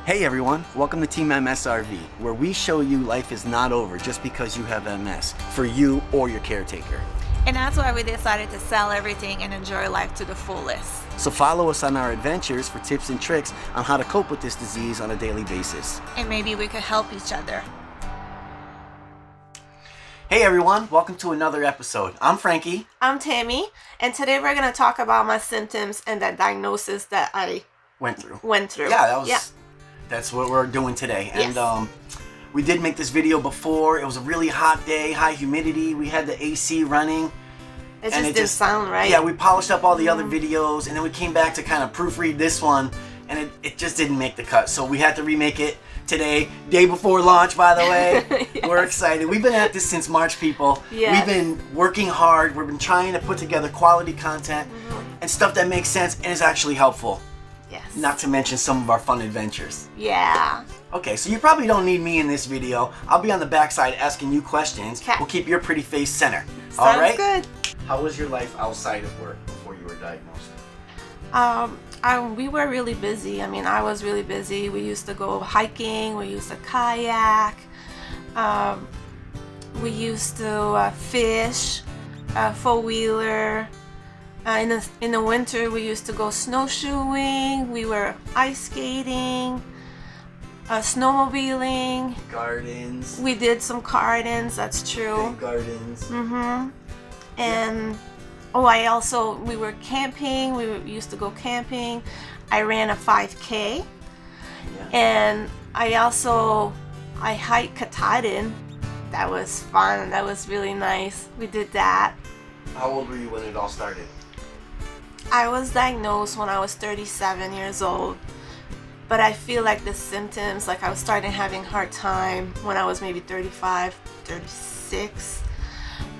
Hey everyone, welcome to TeamMSRV, where we show you life is not over just because you have MS, for you or your caretaker. And that's why we decided to sell everything and enjoy life to the fullest. So follow us on our adventures for tips and tricks on how to cope with this disease on a daily basis. And maybe we could help each other. Hey everyone, welcome to another episode. I'm Frankie. I'm Tammy, and today we're going to talk about my symptoms and the diagnosis that I went through. Yeah, that's what we're doing today. Yes. And we did make this video before. It was a really hot day, high humidity. We had the AC running. It just didn't sound right. Yeah, we polished up all the other videos, and then we came back to kind of proofread this one, and it just didn't make the cut. So we had to remake it today, day before launch, by the way. Yes. We're excited. We've been at this since March, people. Yes. We've been working hard. We've been trying to put together quality content and stuff that makes sense and is actually helpful. Yes. Not to mention some of our fun adventures. Yeah. Okay, so you probably don't need me in this video. I'll be on the backside asking you questions. Okay. We'll keep your pretty face center. Sounds All right? good. How was your life outside of work before you were diagnosed? We were really busy. I mean, I was really busy. We used to go hiking. We used to kayak. We used to fish, four-wheeler. In the winter, we used to go snowshoeing. We were ice skating, snowmobiling. Gardens. We did some gardens. That's true. Big gardens. And we were camping. We used to go camping. I ran a 5K. Yeah. And I hiked Katahdin. That was fun. That was really nice. We did that. How old were you when it all started? I was diagnosed when I was 37 years old. But I feel like the symptoms, like I was starting having a hard time when I was maybe 35, 36.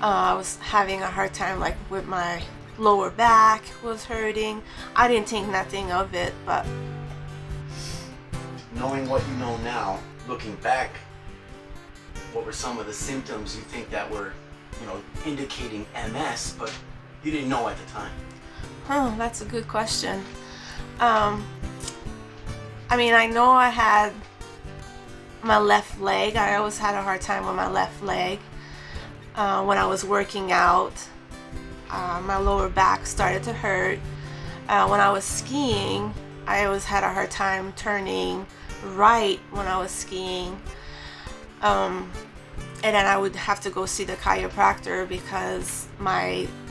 I was having a hard time like with my lower back was hurting. I didn't think nothing of it, but Knowing what you know now, looking back, what were some of the symptoms you think that were, indicating MS, but you didn't know at the time? That's a good question. I mean, I know I had my left leg. I always had a hard time with my left leg. When I was working out, my lower back started to hurt. When I was skiing, I always had a hard time turning right when I was skiing. And then I would have to go see the chiropractor because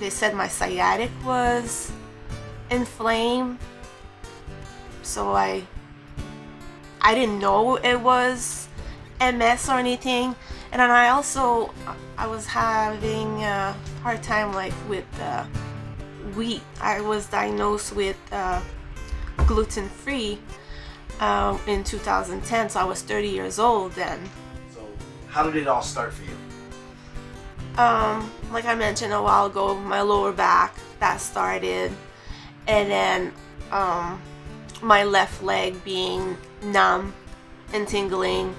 they said my sciatic was inflamed. So I didn't know it was MS or anything. And then I was having a hard time like with wheat. I was diagnosed with gluten-free in 2010, so I was 30 years old then. So how did it all start for you? Like I mentioned a while ago, my lower back, that started. And then my left leg being numb and tingling.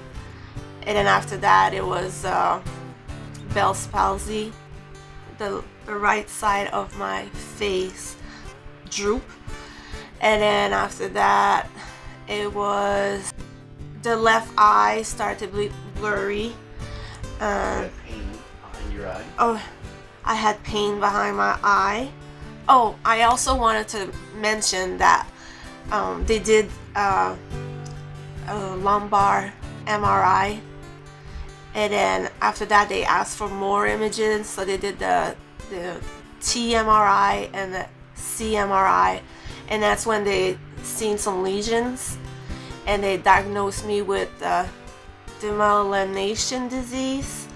And then after that, it was Bell's palsy. The right side of my face droop. And then after that, it was the left eye started to be blurry. You had pain behind your eye? Oh, I had pain behind my eye. Oh, I also wanted to mention that they did a lumbar MRI. And then after that, they asked for more images. So they did the TeamMSRV and the CMRI. And that's when they seen some lesions. And they diagnosed me with demyelination disease.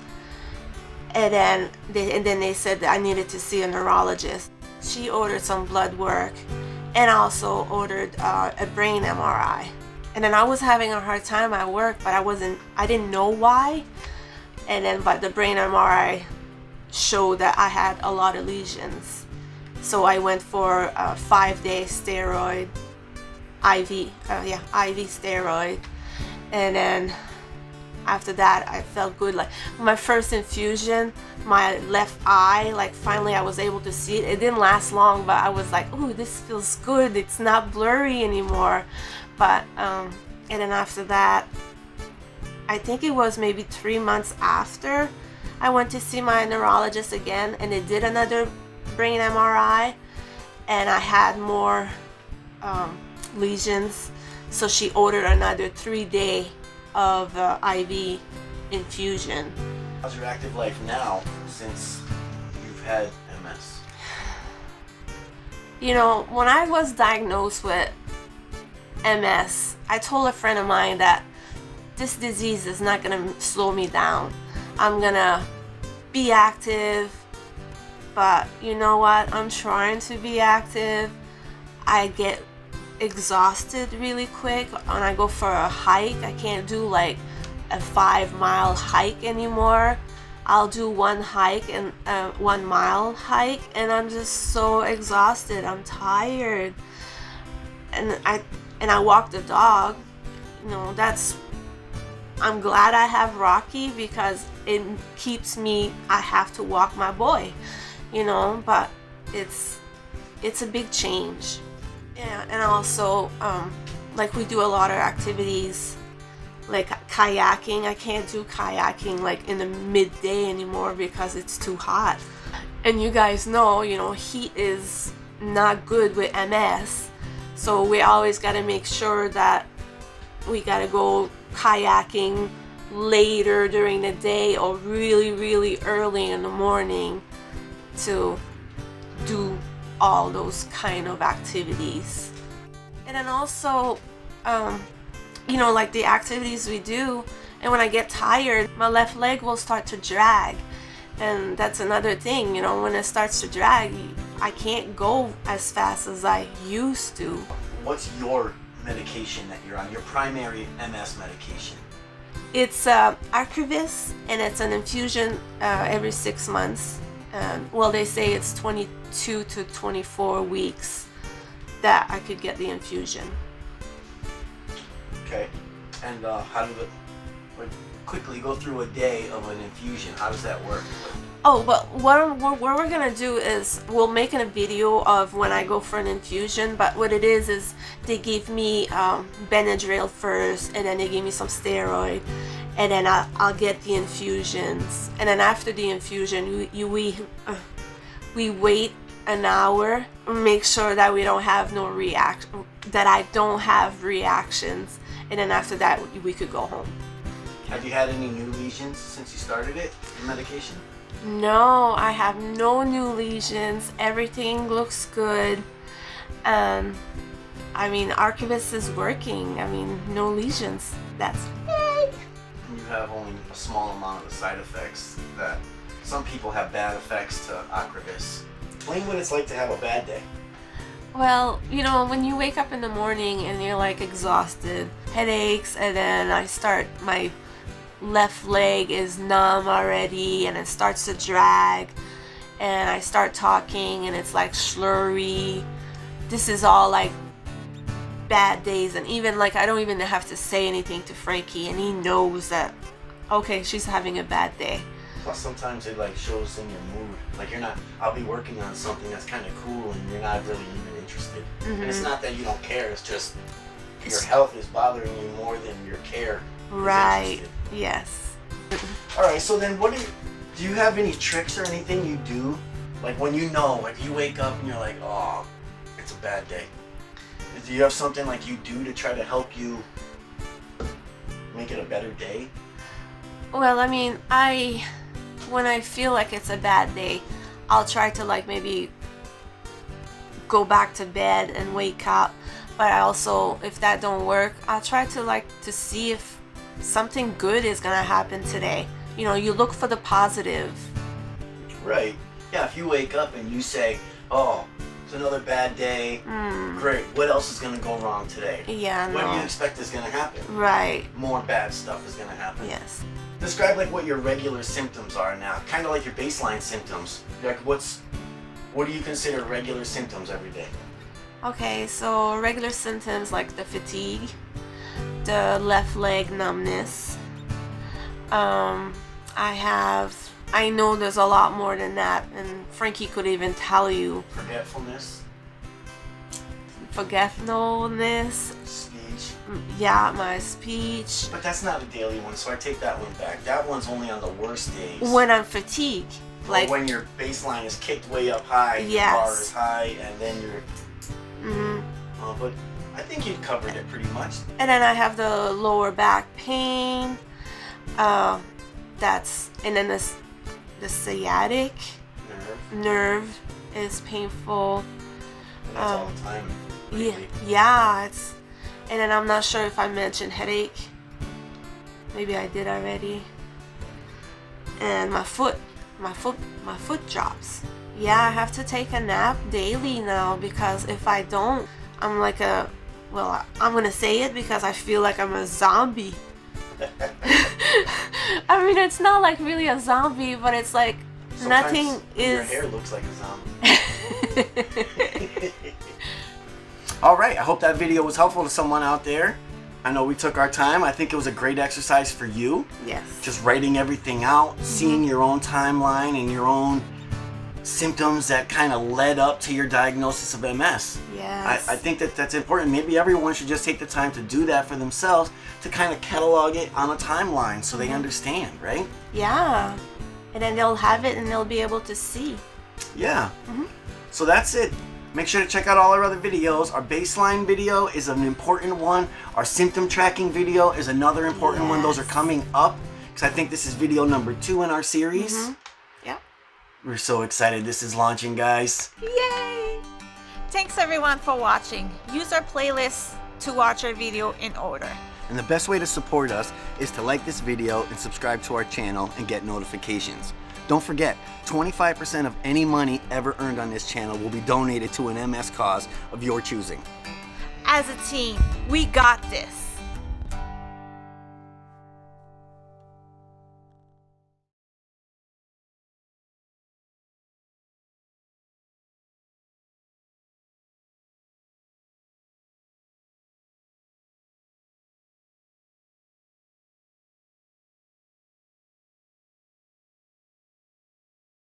And then they said that I needed to see a neurologist. She ordered some blood work and also ordered a brain MRI. And then I was having a hard time at work, but I didn't know why. But the brain MRI showed that I had a lot of lesions. So I went for a 5-day steroid, IV steroid. And then after that, I felt good. Like my first infusion, my left eye, like finally I was able to see it. It didn't last long, but I was like, oh, this feels good. It's not blurry anymore. But And then after that, I think it was maybe 3 months after, I went to see my neurologist again, and they did another brain MRI, and I had more lesions. So she ordered another 3-day of IV infusion. How's your active life now since you've had MS? You know, when I was diagnosed with MS, I told a friend of mine that this disease is not gonna slow me down. I'm gonna be active, but you know what? I'm trying to be active. I get exhausted really quick when I go for a hike. I can't do like a 5-mile hike anymore. I'll do one hike and 1 mile hike, and I'm just so exhausted. I'm tired, and I walk the dog. You know, I'm glad I have Rocky because it keeps me. I have to walk my boy, you know, but it's a big change. Yeah, and also like we do a lot of activities like kayaking. I can't do kayaking like in the midday anymore because it's too hot. And you guys know, you know, heat is not good with MS. So we always got to make sure that we got to go kayaking later during the day or really, really early in the morning to do all those kind of activities. And then also, you know, like the activities we do, and when I get tired, my left leg will start to drag. And that's another thing, you know, when it starts to drag, I can't go as fast as I used to. What's your medication that you're on, your primary MS medication? It's Archivist, and it's an infusion every 6 months. Well, they say it's 22 to 24 weeks that I could get the infusion. Okay, and how do quickly go through a day of an infusion? How does that work? Oh, but what we're gonna do is we'll make a video of when I go for an infusion. But what it is they give me Benadryl first, and then they give me some steroid, and then I'll get the infusions. And then after the infusion, we wait an hour, make sure that we don't have no that I don't have reactions, and then after that we could go home. Have you had any new lesions since you started it, the medication? No, I have no new lesions. Everything looks good. I mean, Archivist is working. I mean, no lesions. That's yay! You have only a small amount of the side effects that some people have bad effects to Archivist. Explain what it's like to have a bad day. Well, you know, when you wake up in the morning and you're like exhausted, headaches, and then my left leg is numb already and it starts to drag, and I start talking and it's like slurry. This is all like bad days, and even like I don't even have to say anything to Frankie, and he knows that okay, she's having a bad day. Plus sometimes it like shows in your mood, like I'll be working on something that's kind of cool and you're not really even interested. And it's not that you don't care, it's just your health is bothering you more than your care. Right. Yes. All right. So then, do you have any tricks or anything you do, like when you know, like you wake up and you're like, oh, it's a bad day. Do you have something like you do to try to help you make it a better day? Well, I mean, when I feel like it's a bad day, I'll try to like maybe go back to bed and wake up. But I also, if that don't work, I'll try to see if something good is gonna happen today. You know, you look for the positive. Right. Yeah, if you wake up and you say, oh, it's another bad day, great, what else is gonna go wrong today? Yeah, What do you expect is gonna happen? Right. More bad stuff is gonna happen. Yes. Describe like what your regular symptoms are now, kind of like your baseline symptoms. Like what do you consider regular symptoms every day? Okay, so regular symptoms like the fatigue, the left leg numbness. I know there's a lot more than that, and Frankie could even tell you. Forgetfulness. Forgetfulness. Sleep. speech. Yeah, my speech. But that's not a daily one, so I take that one back. That one's only on the worst days. When I'm fatigued. Like when your baseline is kicked way up high, yes. your bar is high, and then you're... but I think you've covered it pretty much. And then I have the lower back pain. And then the sciatic nerve is painful. And that's all the time. Yeah, and then I'm not sure if I mentioned headache. Maybe I did already. And my foot drops. Yeah, I have to take a nap daily now because if I don't, I'm like I'm gonna say it because I feel like I'm a zombie. I mean, it's not like really a zombie, but it's like sometimes nothing is. Your hair looks like a zombie. All right, I hope that video was helpful to someone out there. I know we took our time. I think it was a great exercise for you. Yes. Just writing everything out, seeing your own timeline and your own symptoms that kind of led up to your diagnosis of MS. Yes. I think that's important. Maybe everyone should just take the time to do that for themselves, to kind of catalog it on a timeline so they understand, right? Yeah. And then they'll have it and they'll be able to see. Yeah. So that's it. Make sure to check out all our other videos. Our baseline video is an important one. Our symptom tracking video is another important one. Those are coming up because I think this is video number 2 in our series. Yeah. We're so excited this is launching, guys. Yay! Thanks everyone for watching. Use our playlist to watch our video in order. And the best way to support us is to like this video and subscribe to our channel and get notifications. Don't forget, 25% of any money ever earned on this channel will be donated to an MS cause of your choosing. As a team, we got this.